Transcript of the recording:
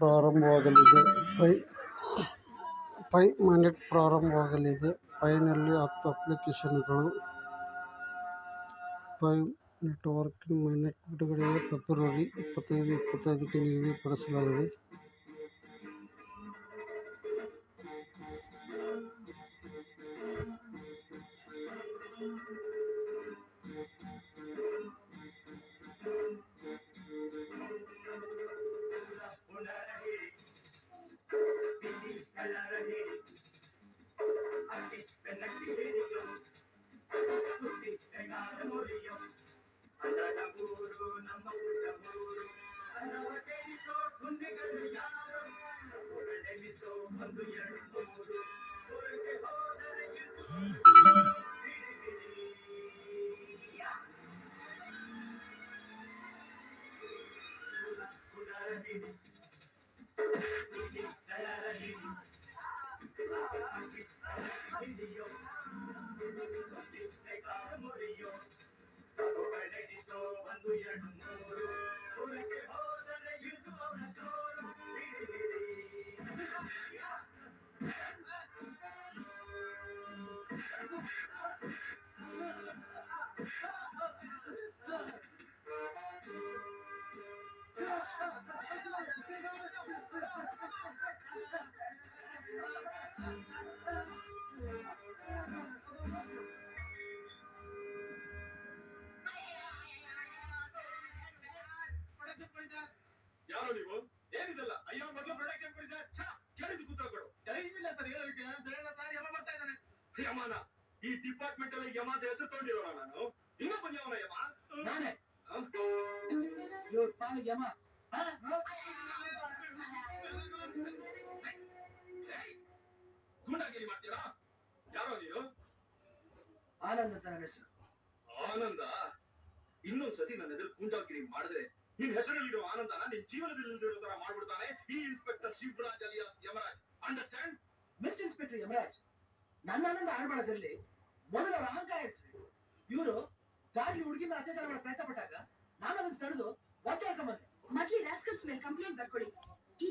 ಪ್ರಾರಂಭವಾಗಲಿದೆ. ಪೈ ಮೈನೆಟ್ ಪ್ರಾರಂಭವಾಗಲಿದೆ. ಪೈನಲ್ಲಿ 10 ಅಪ್ಲಿಕೇಶನ್ಗಳು. ಪೈ ನೆಟ್ವರ್ಕಿಂಗ್ ಮೈನೆಟ್ ಬಿಡುಗಡೆಗೆ ಫೆಬ್ರವರಿ 25 ನಿಗದಿಪಡಿಸಲಾಗಿದೆ. ಯಾರು ನೀವು? ಏನಿದೆಲ್ಲ? ಅಯ್ಯೋ, ಮೊದಲು ಪ್ರೊಡಕ್ಷನ್ ಕೊಡಿ ಸರ್. ಕೇಳಿದ್ದು ಕೂತ್ಕೊಳ್ಳಿ ಕೊಡು. ಟೈಮ್ ಇಲ್ಲ ಸರ್, ಹೇಳೋದಕ್ಕೆ. ಬೇಡ ಸರ್, ಯಮ ಬರ್ತಾ ಇದ್ದಾನೆ. ಯಮನ? ಈ ಡಿಪಾರ್ಟ್ಮೆಂಟ್ ಅಲ್ಲಿ ಯಮ ಅಂತ ಹೆಸರು ತಗೊಂಡಿರೋಣ ನಾನು. ಇನ್ನೊಬ್ಬ ಯಾವನ ಯಮ? ನಾನೇ. ಇವ್ರ ಪಾಲಿಗೆ ಯಮ. ಗೂಂಡಾಗಿರಿ ಮಾಡ್ತೀರಾ? ಯಾರೋ ನೀನು? ಆನಂದ್ ಅಂತ ನನ್ನ ಹೆಸರು. ಆನಂದ? ಇನ್ನೊಂದ್ಸತಿ ನನ್ನ ಎದುರು ಗೂಂಡಾಗಿರಿ ಮಾಡಿದ್ರೆ ನಿನ್ ಹೆಸರಲ್ಲಿರೋ ಆನಂದನ ನಿನ್ ಜೀವನದಲ್ಲಿ ತರ ಮಾಡ್ಬಿಡ್ತಾನೆ ಈ inspector Shivaraj alias Yamaraj. Understand? Mister inspector Yamaraj, ನನ್ನ ಆನಂದ ಹಾಳು ಮಾಡೋದ್ರಲ್ಲಿ ಮೊದಲ ಅಹಂಕಾರ ಇರಿಸ್ರಿ. ಇವರು ದಾರಿ ಹುಡುಗಿನ ಅತ್ಯಾಚಾರ ಮಾಡೋ ಪ್ರಯತ್ನ ಪಟ್ಟಾಗ ನಾನು ಅದನ್ನ ತಡೆದು ಒತ್ತೆ ಹಾಕೊಂಡ್ಬಂದೆ. ಮೊದಲೇ ರಾಸ್ಕಲ್ಸ್ ಮೇಲೆ ಕಂಪ್ಲೇಂಟ್ ಬರ್ಕೊಡಿ. ಈ